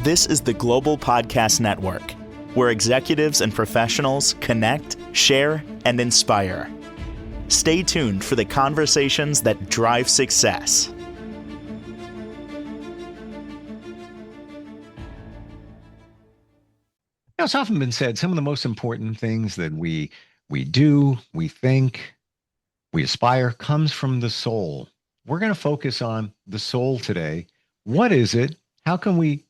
This is the Global Podcast Network, where executives and professionals connect, share, and inspire. Stay tuned for the conversations that drive success. It's often been said some of the most important things that we do, we think, we aspire comes from the soul. We're going to focus on the soul today. What is it? How can we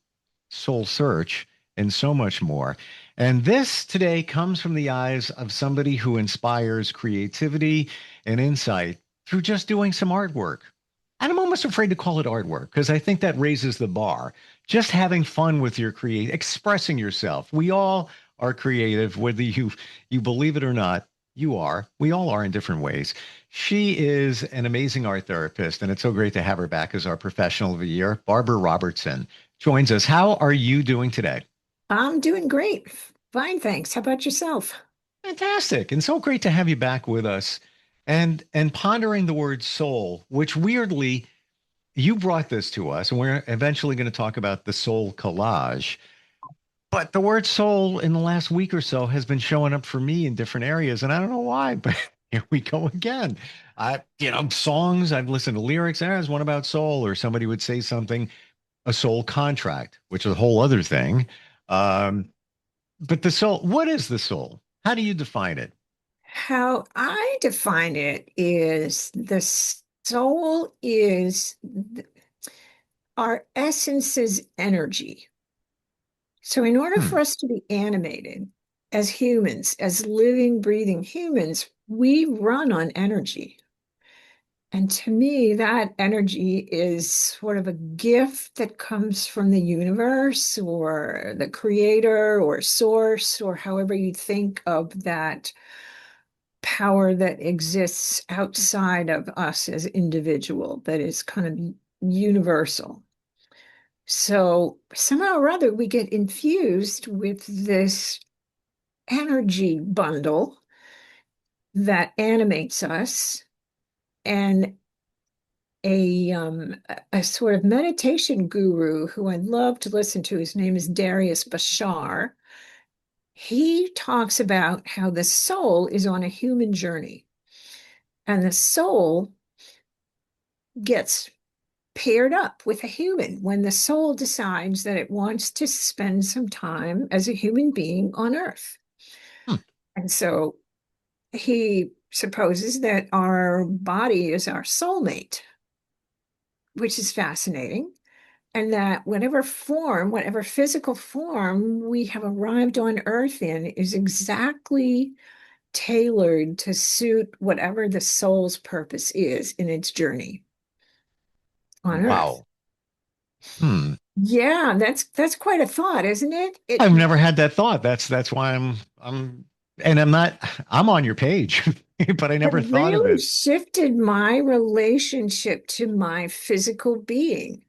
soul search, and so much more? And this today comes from the eyes of somebody who inspires creativity and insight through just doing some artwork. And I'm almost afraid to call it artwork because I think that raises the bar. Just having fun with your expressing yourself. We all are creative, whether you believe it or not. You are. We all are in different ways. She is an amazing art therapist, and it's so great to have her back as our professional of the year. Barbara Robertson joins us. How are you doing today? I'm doing great. Fine, thanks. How about yourself? Fantastic. And so great to have you back with us and pondering the word soul, which weirdly you brought this to us, and we're eventually going to talk about the soul collage. But the word soul in the last week or so has been showing up for me in different areas, and I don't know why, but here we go again. Songs, I've listened to lyrics. There's one about soul, or somebody would say something, a soul contract, which is a whole other thing. But the soul, what is the soul? How do you define it? How I define it is the soul is our essence is energy. So in order for us to be animated as humans, as living, breathing humans, we run on energy. And to me, that energy is sort of a gift that comes from the universe or the creator or source, or however you think of that power that exists outside of us as individual, that is kind of universal. So somehow or other, we get infused with this energy bundle that animates us. And a sort of meditation guru who I love to listen to, his name is Darius Bashar. He talks about how the soul is on a human journey, and the soul gets paired up with a human when the soul decides that it wants to spend some time as a human being on Earth. And so he supposes that our body is our soulmate, which is fascinating. And that whatever form, whatever physical form we have arrived on Earth in is exactly tailored to suit whatever the soul's purpose is in its journey on Earth. Wow. Hmm. Yeah, that's quite a thought, isn't it? I've never had that thought. That's why and I'm on your page, but I It never thought of really it. shifted my relationship to my physical being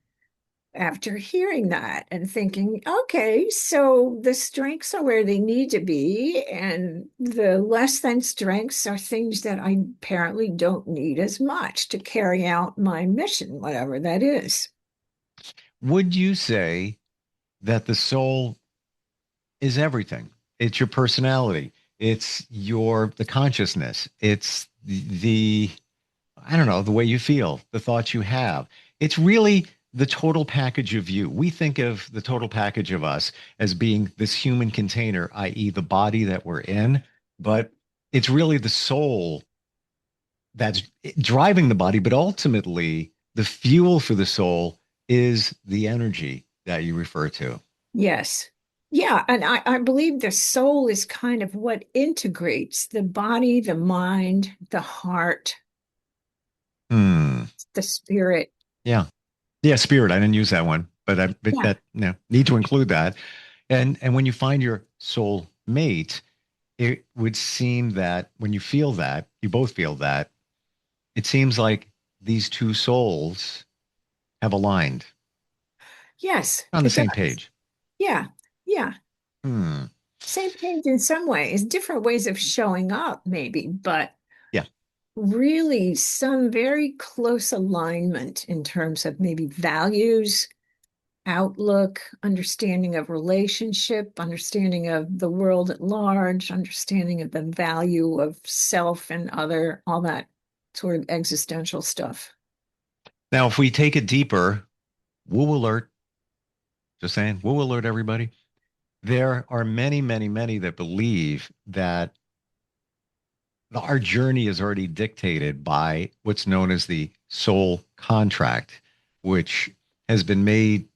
after hearing that and thinking, okay, so the strengths are where they need to be, and the less than strengths are things that I apparently don't need as much to carry out my mission, whatever that is. Would you say that the soul is everything? It's your personality. It's the consciousness. It's I don't know, the way you feel, the thoughts you have. It's really the total package of you. We think of the total package of us as being this human container, i.e., the body that we're in, but it's really the soul that's driving the body. But ultimately, the fuel for the soul is the energy that you refer to. Yes. Yeah, and I believe the soul is kind of what integrates the body, the mind, the heart, Hmm. the spirit. Yeah. Yeah. Spirit. I didn't use that one, but Yeah. that need to include that. And when you find your soul mate, it would seem that when you feel that, you both feel that, it seems like these two souls have aligned Yes, on the it same does. page. Yeah. Yeah. Hmm. Same page in some ways, different ways of showing up, maybe, but Yeah. really some very close alignment in terms of maybe values outlook, understanding of relationship, understanding of the world at large, understanding of the value of self and other, all that sort of existential stuff. Now, if we take it deeper, woo alert, just saying, woo alert, everybody. There are many, many, many that believe that our journey is already dictated by what's known as the soul contract, which has been made,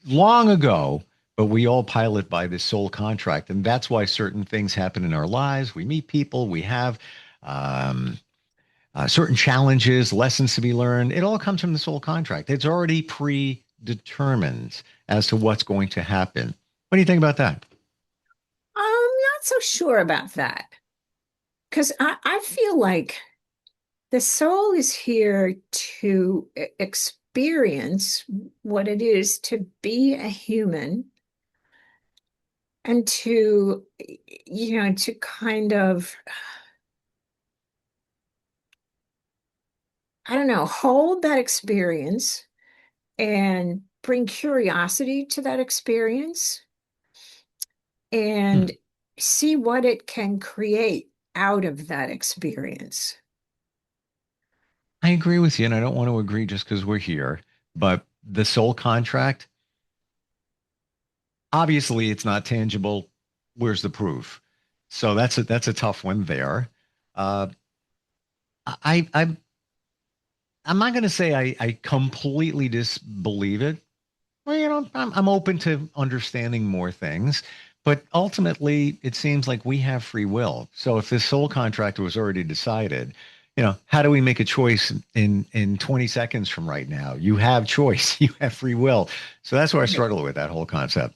long ago, but we all pilot by this soul contract. And that's why certain things happen in our lives. We meet people, we have um, certain challenges, lessons to be learned. It all comes from the soul contract. It's already predetermined as to what's going to happen. What do you think about that? I'm not so sure about that because I feel like the soul is here to experience what it is to be a human and to, to kind of, I don't know, hold that experience and bring curiosity to that experience and Hmm. see what it can create out of that experience. I agree with you, and I don't want to agree just because we're here, but the soul contract, obviously it's not tangible. Where's the proof? So that's a tough one there. Uh, I'm not going to say I completely disbelieve it. Well, I'm open to understanding more things, but ultimately, it seems like we have free will. So if this soul contract was already decided, how do we make a choice in 20 seconds from right now? You have choice, you have free will. So that's where I Right. struggle with that whole concept.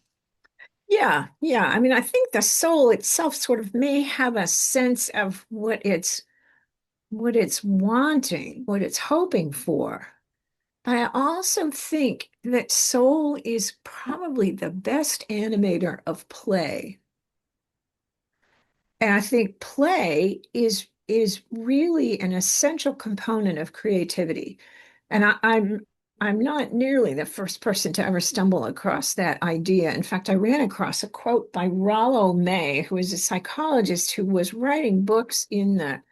Yeah, yeah. I mean, I think the soul itself sort of may have a sense of what it's wanting, what it's hoping for. But I also think that soul is probably the best animator of play. And I think play is really an essential component of creativity. And I'm not nearly the first person to ever stumble across that idea. In fact, I ran across a quote by Rollo May, who is a psychologist who was writing books in the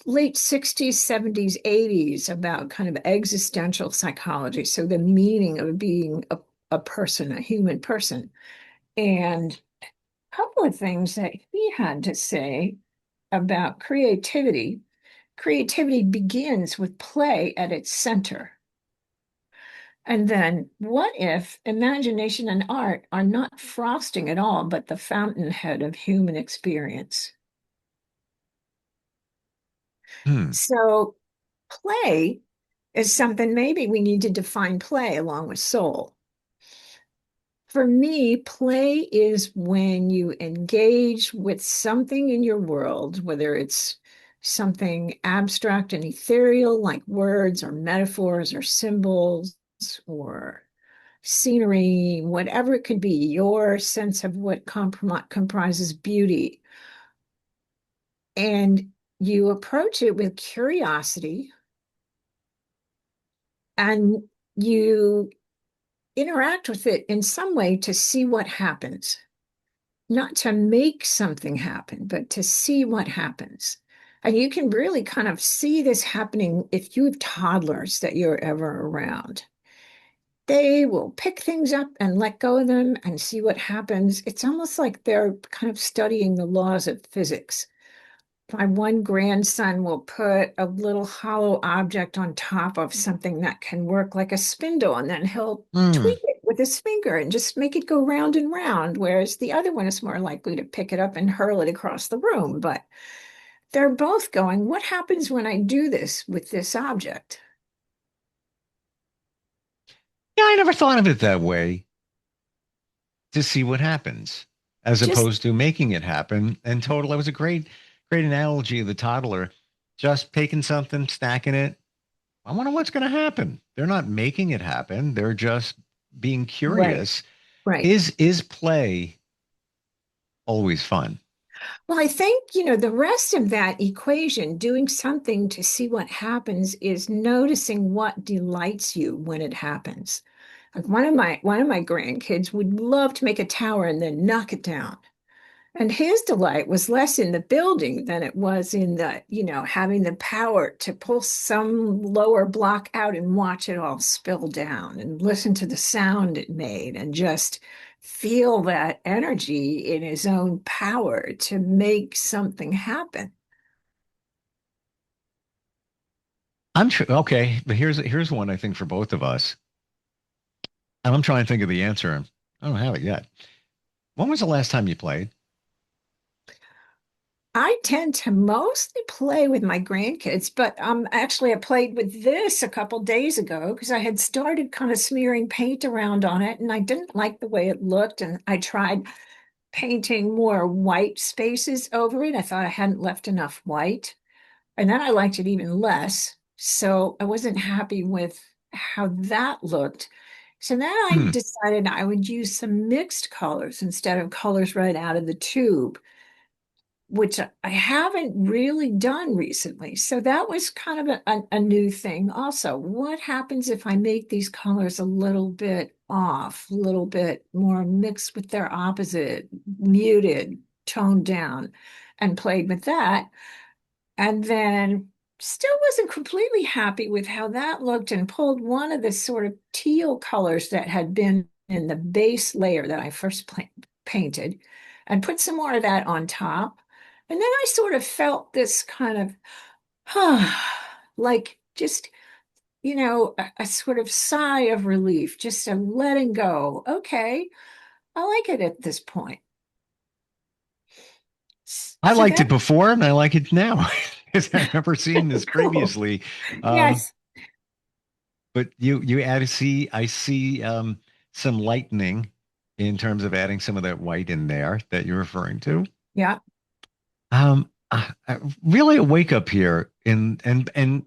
late 60s, 70s, 80s about kind of existential psychology. So the meaning of being a person, a human person. And a couple of things that he had to say about creativity. Creativity begins with play at its center. And then, what if imagination and art are not frosting at all, but the fountainhead of human experience? Hmm. So, play is something maybe we need to define play along with soul. For me, play is when you engage with something in your world, whether it's something abstract and ethereal like words or metaphors or symbols or scenery, whatever it could be, your sense of what comprises beauty. And you approach it with curiosity and you interact with it in some way to see what happens, not to make something happen, but to see what happens. And you can really kind of see this happening if you have toddlers that you're ever around. They will pick things up and let go of them and see what happens. It's almost like they're kind of studying the laws of physics. My one grandson will put a little hollow object on top of something that can work like a spindle, and then he'll Hmm. tweak it with his finger and just make it go round and round, whereas the other one is more likely to pick it up and hurl it across the room. But they're both going, what happens when I do this with this object? Yeah, I never thought of it that way, to see what happens as Just opposed to making it happen. And total, that was a great analogy of the toddler just taking something, stacking it. I wonder what's going to happen. They're not making it happen. They're just being right, curious. right. Is play always fun? Well, I think, the rest of that equation, doing something to see what happens, is noticing what delights you when it happens. Like one of my grandkids would love to make a tower and then knock it down. And his delight was less in the building than it was in having the power to pull some lower block out and watch it all spill down and listen to the sound it made and just feel that energy in his own power to make something happen. I'm sure. Okay, but here's one I think for both of us, and I'm trying to think of the answer. I don't have it yet. When was the last time you played? I tend to mostly play with my grandkids, but actually I played with this a couple days ago because I had started kind of smearing paint around on it and I didn't like the way it looked and I tried painting more white spaces over it. I thought I hadn't left enough white. And then I liked it even less. So I wasn't happy with how that looked. So then I Hmm. decided I would use some mixed colors instead of colors right out of the tube, which I haven't really done recently. So that was kind of a new thing. Also, what happens if I make these colors a little bit off, a little bit more mixed with their opposite, muted, toned down, and played with that? And then still wasn't completely happy with how that looked and pulled one of the sort of teal colors that had been in the base layer that I first painted and put some more of that on top. And then I sort of felt this kind of, like just, a sort of sigh of relief, just a letting go. Okay, I like it at this point. I So liked that, it before, and I like it now because I remember seeing this cool. previously. Um, Yes. but you add see I see some lightening in terms of adding some of that white in there that you're referring to. Yeah. Really a wake up here and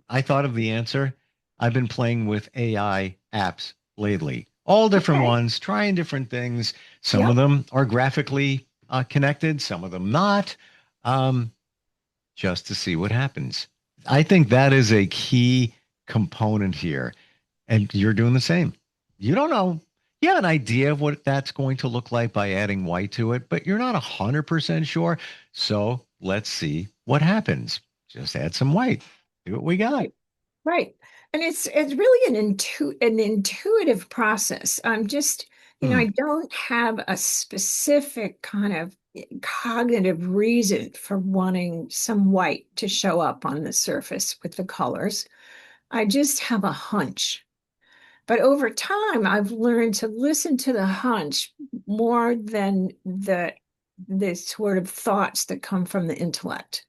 I thought of the answer. I've been playing with AI apps lately, all different Okay. ones, trying different things. Some of Yep. them are graphically connected, some of them not, um, just to see what happens. I think that is a key component here. And you're doing the same. You don't know. You have an idea of what that's going to look like by adding white to it, but you're not 100% sure. So let's see what happens. Just add some white. See what we got. Right. Right. And it's really an intuitive process. I'm just, Hmm. I don't have a specific kind of cognitive reason for wanting some white to show up on the surface with the colors. I just have a hunch. But over time, I've learned to listen to the hunch more than the sort of thoughts that come from the intellect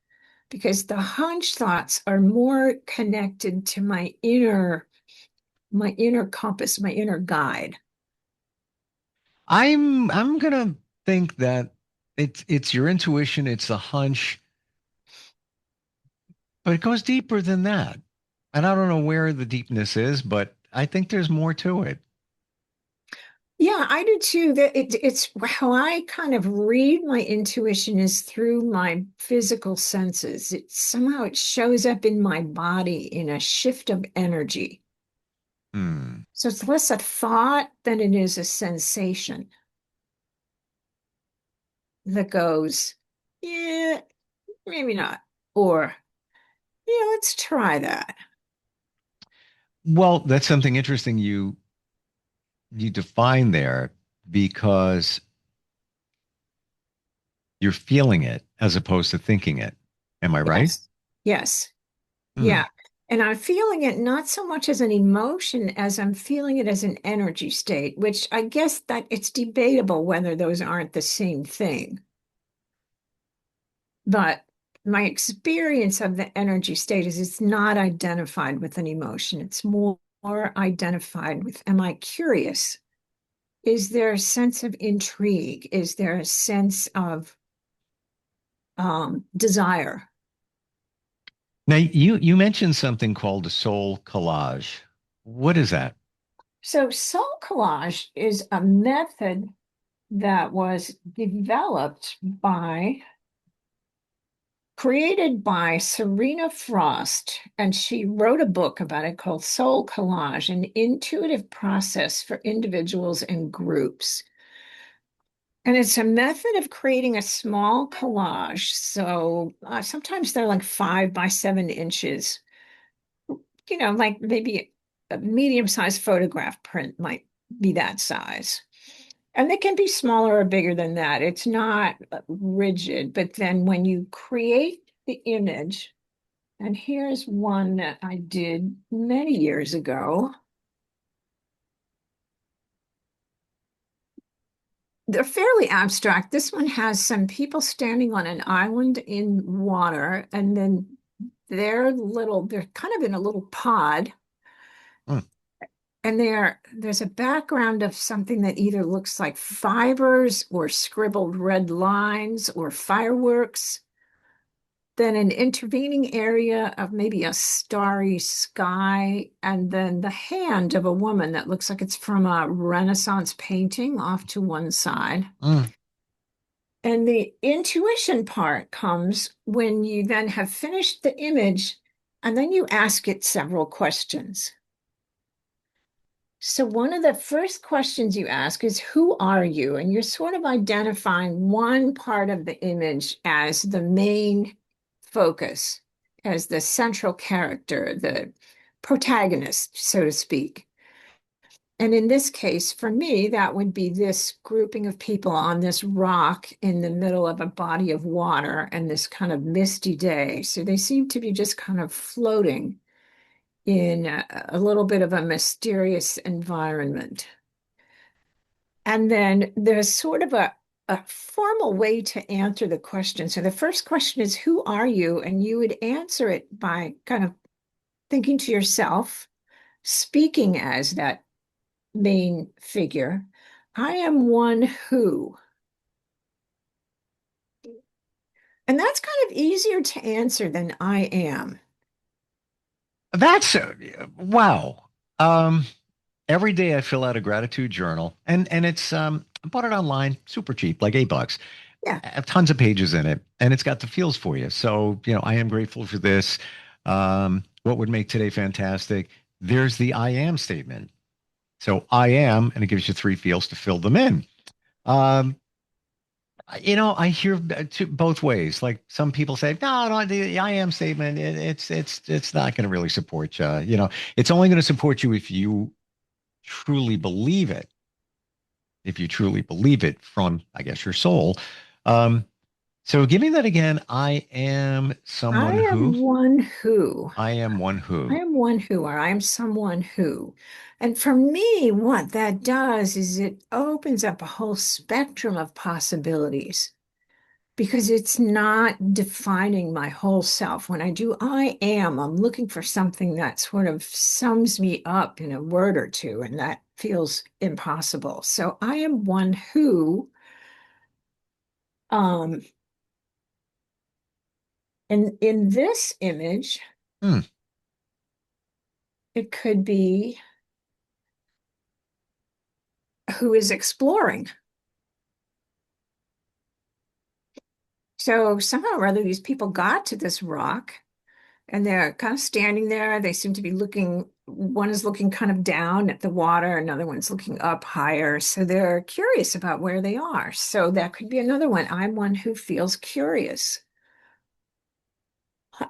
because the hunch thoughts are more connected to my inner compass, my inner guide. I'm gonna think that it's your intuition, it's a hunch, but it goes deeper than that. And I don't know where the deepness is, but I think there's more to it. Yeah, I do too. That it's how I kind of read my intuition is through my physical senses. It shows up in my body in a shift of energy. Hmm. So it's less a thought than it is a sensation that goes, yeah, maybe not, or yeah, let's try that. Well, that's something interesting you define there because you're feeling it as opposed to thinking it. Am I right? Yes. Yes. Hmm. Yeah. And I'm feeling it not so much as an emotion as I'm feeling it as an energy state, which I guess that it's debatable whether those aren't the same thing. But my experience of the energy state is it's not identified with an emotion. It's more identified with, am I curious? Is there a sense of intrigue? Is there a sense of desire? Now you mentioned something called a soul collage. What is that? So soul collage is a method that was developed by created by Serena Frost, and she wrote a book about it called Soul Collage, an intuitive process for individuals and groups. And it's a method of creating a small collage. So sometimes they're like 5 by 7 inches, like maybe a medium-sized photograph print might be that size. And they can be smaller or bigger than that. It's not rigid. But then when you create the image, and here's one that I did many years ago. They're fairly abstract. This one has some people standing on an island in water, and then they're kind of in a little pod. Hmm. And there's a background of something that either looks like fibers or scribbled red lines or fireworks. Then an intervening area of maybe a starry sky, and then the hand of a woman that looks like it's from a Renaissance painting off to one side. Mm. And the intuition part comes when you then have finished the image and then you ask it several questions. So, one of the first questions you ask is, who are you? And you're sort of identifying one part of the image as the main focus, as the central character, the protagonist, so to speak. And in this case, for me, that would be this grouping of people on this rock in the middle of a body of water and this kind of misty day. So they seem to be just kind of floating in a little bit of a mysterious environment. And then there's sort of a formal way to answer the question. So the first question is, who are you? And you would answer it by kind of thinking to yourself, speaking as that main figure. I am one who. And that's kind of easier to answer than I am. That's wow. Um, every day I fill out a gratitude journal, and it's I bought it online, super cheap, like $8. Yeah. I have tons of pages in it, and it's got the feels for you. So, I am grateful for this. What would make today fantastic? There's the I am statement. So I am, and it gives you three feels to fill them in. Um, I hear both ways. Like some people say, no, no, the I am statement, it's not going to really support you. It's only going to support you if you truly believe it. If you truly believe it from, I guess, your soul. Um, so give me that again. I am I someone am who. one who. I am one I who. am one who, or I am someone who. And for me, what that does is it opens up a whole spectrum of possibilities because it's not defining my whole self. When I do I am, I'm looking for something that sort of sums me up in a word or two, and that feels impossible. So I am one who, um, and in this image, Hmm. it could be who is exploring. So somehow or other, these people got to this rock and they're kind of standing there. They seem to be looking, one is looking kind of down at the water, another one's looking up higher. So they're curious about where they are. So that could be another one. I'm one who feels curious.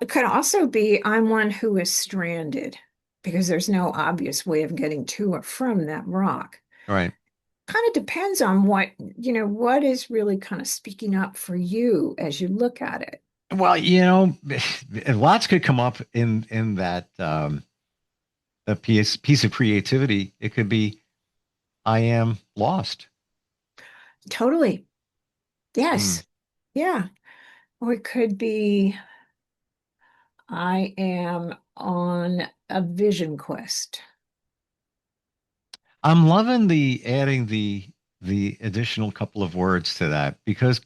It could also be I'm one who is stranded because there's no obvious way of getting to or from that rock. All right. Kind of depends on what is really kind of speaking up for you as you look at it. Well, lots could come up in that a piece of creativity. It could be I am lost. Totally. Hmm. Yes. Yeah. Or it could be I am on a vision quest. I'm loving the adding the additional couple of words to that because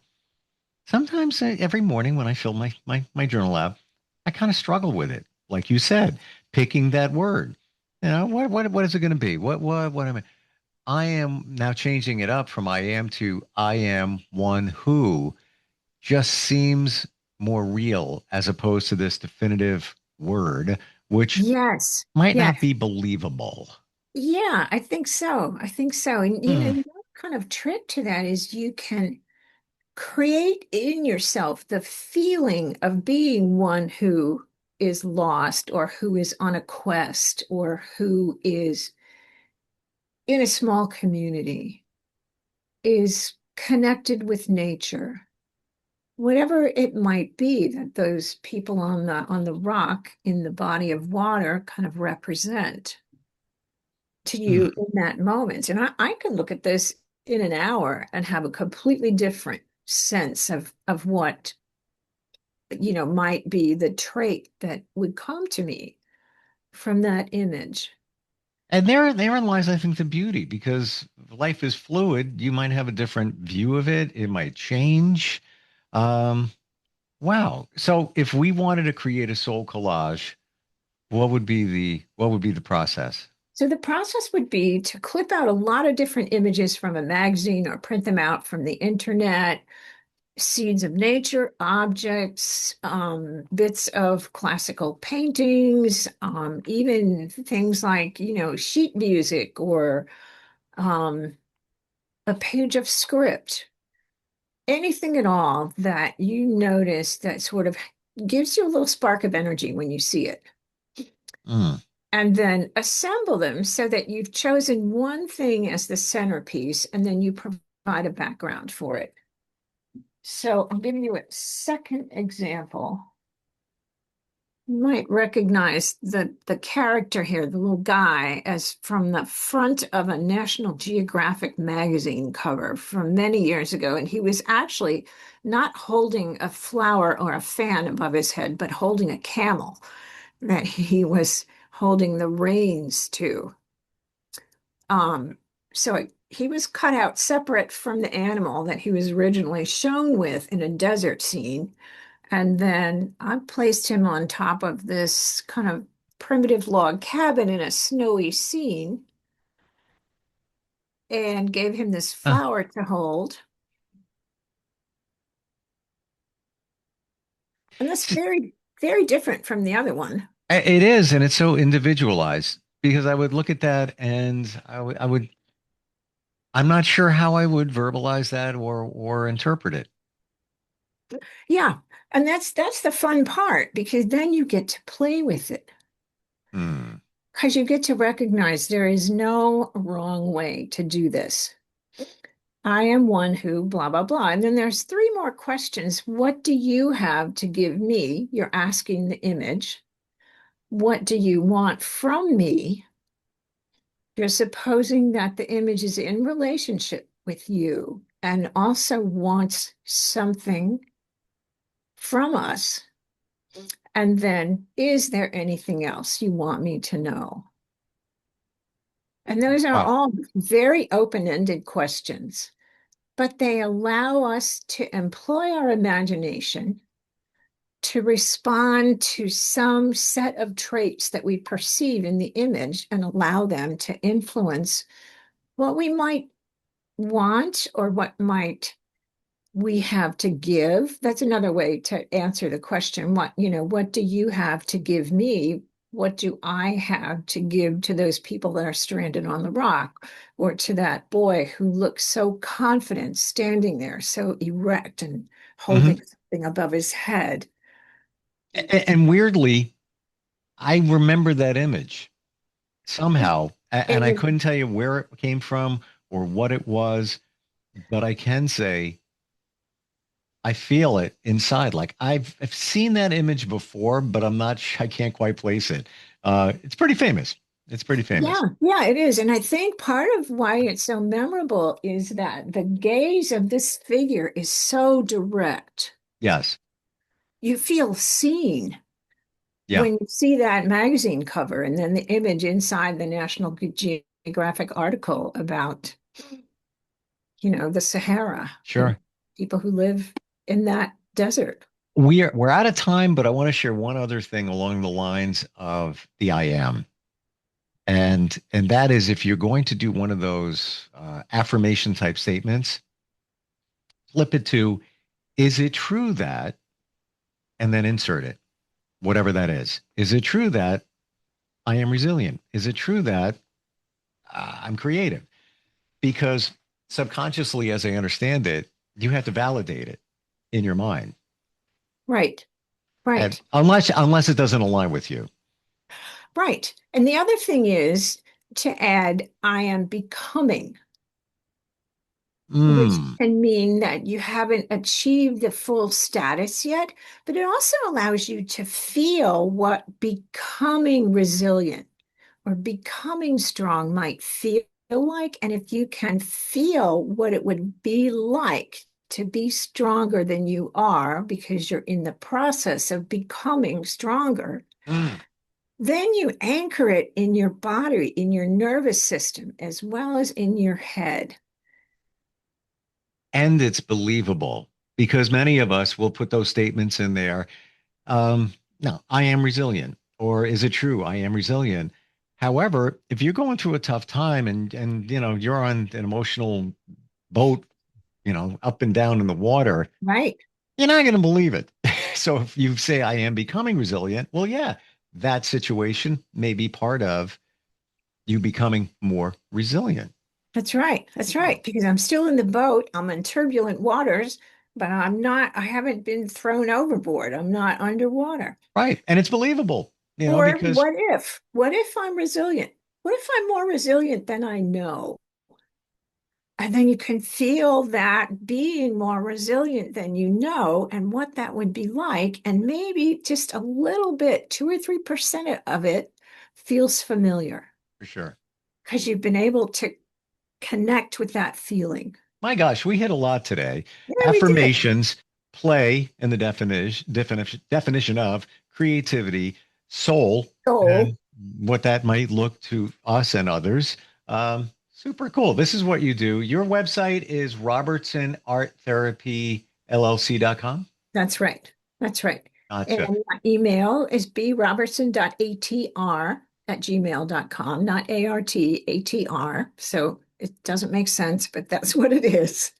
sometimes every morning when I fill my journal out, I kind of struggle with it. Like you said, picking that word. What is it going to be? What am I? I am now changing it up from I am to I am one who just seems more real as opposed to this definitive word, which Yes. might not Yes. be believable. Yeah, I think so. I think so. And Hmm. one kind of trick to that is you can create in yourself the feeling of being one who is lost or who is on a quest or who is in a small community, is connected with nature. Whatever it might be that those people on the rock in the body of water kind of represent to Hmm. you in that moment. And I can look at this in an hour and have a completely different sense of what, might be the trait that would come to me from that image. And therein lies, I think, the beauty, because life is fluid. You might have a different view of it. It might change. Um, wow. So if we wanted to create a soul collage, what would be the process? So the process would be to clip out a lot of different images from a magazine or print them out from the internet, seeds of nature, objects, bits of classical paintings, even things like, sheet music or um, a page of script, anything at all that you notice that sort of gives you a little spark of energy when you see it. Hmm. And then assemble them so that you've chosen one thing as the centerpiece, and then you provide a background for it. So I'm giving you a second example. You might recognize the character here, the little guy, as from the front of a National Geographic magazine cover from many years ago. And he was actually not holding a flower or a fan above his head, but holding a camel that he was holding the reins to. He was cut out separate from the animal that he was originally shown with in a desert scene. And then I placed him on top of this kind of primitive log cabin in a snowy scene and gave him this Huh. flower to hold. And that's very, very different from the other one. It is, and it's so individualized, because I would look at that and I'm not sure how I would verbalize that or interpret it. Yeah. And that's the fun part because then you get to play with it. Hmm. Because you get to recognize there is no wrong way to do this. I am one who blah, blah, blah. And then there's three more questions. What do you have to give me? You're asking the image. What do you want from me? You're supposing that the image is in relationship with you and also wants something from us. And then, is there anything else you want me to know? And those are Wow. all very open-ended questions, but they allow us to employ our imagination to respond to some set of traits that we perceive in the image and allow them to influence what we might want or what might we have to give. That's another way to answer the question. What do you have to give me? What do I have to give to those people that are stranded on the rock, or to that boy who looks so confident standing there, so erect and Hmm. holding something above his head? And weirdly, I remember that image somehow, and And I you, couldn't tell you where it came from or what it was, but I can say I feel it inside. Like I've seen that image before, but I can't quite place it. It's pretty famous. It's pretty yeah, famous. yeah, it is. And I think part of why it's so memorable is that the gaze of this figure is so direct. Yes. You feel seen Yeah. when you see that magazine cover and then the image inside the National Geographic article about, the Sahara and Sure. people who live in that desert. We're out of time, but I want to share one other thing along the lines of the I am. And that is, if you're going to do one of those affirmation type statements, flip it to, is it true that? and then insert it, whatever that is. Is it true that I am resilient? Is it true that I'm creative? Because subconsciously, as I understand it, you have to validate it in your mind. Right. And Right. unless it doesn't align with you. Right. And the other thing is to add, I am becoming, which Mm. can mean that you haven't achieved the full status yet, but it also allows you to feel what becoming resilient or becoming strong might feel like. And if you can feel what it would be like to be stronger than you are because you're in the process of becoming stronger, Mm. then you anchor it in your body, in your nervous system, as well as in your head. And it's believable because many of us will put those statements in there. No, I am resilient. Or is it true? I am resilient. However, if you're going through a tough time and you're on an emotional boat, up and down in the water, Right. you're not going to believe it. So if you say I am becoming resilient, well, yeah, that situation may be part of you becoming more resilient. That's right. That's right. Because I'm still in the boat. I'm in turbulent waters, but I haven't been thrown overboard. I'm not underwater. Right. And it's believable, Or because what if I'm resilient? What if I'm more resilient than I know? And then you can feel that being more resilient than you know and what that would be like. And maybe just a little bit, 2 or 3% of it feels familiar for sure. because you've been able to connect with that feeling. My gosh, we hit a lot today. Yeah, we did. Affirmations, play in the definition of creativity, soul, Soul. and what that might look to us and others. Super cool. This is what you do. Your website is robertsonarttherapyllc.com. That's right. That's right. And Gotcha. my email is brobertson.atr@gmail.com, not ART, ATR. So it doesn't make sense, but that's what it is.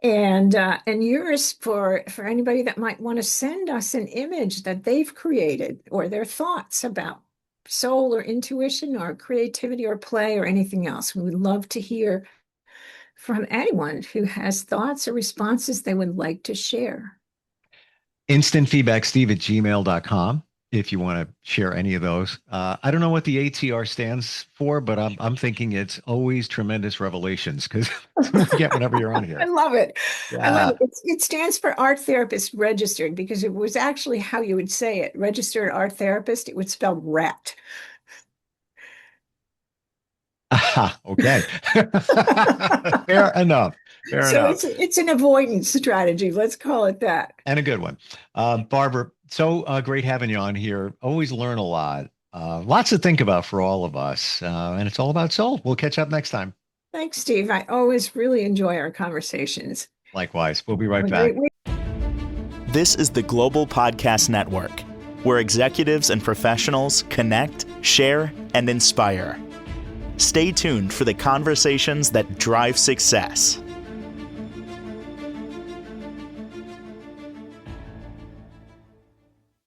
And yours for anybody that might want to send us an image that they've created or their thoughts about soul or intuition or creativity or play or anything else. We would love to hear from anyone who has thoughts or responses they would like to share. Instant feedback, steve@gmail.com. If you want to share any of those. I don't know what the ATR stands for, but I'm thinking it's always tremendous revelations because we get whenever you're on I here. love it. I love Yeah. it. It stands for art therapist registered because it was actually how you would say it. Registered art therapist, it would spell rat. Aha, okay. Fair enough. Fair So enough. it's an avoidance strategy. Let's call it that. And a good one. Barbara, so great having you on here. Always learn a lot. Lots to think about for all of us. And it's all about soul. We'll catch up next time. Thanks, Steve. I always really enjoy our conversations. Likewise. We'll be right Have a back. great week. This is the Global Podcast Network, where executives and professionals connect, share, and inspire. Stay tuned for the conversations that drive success.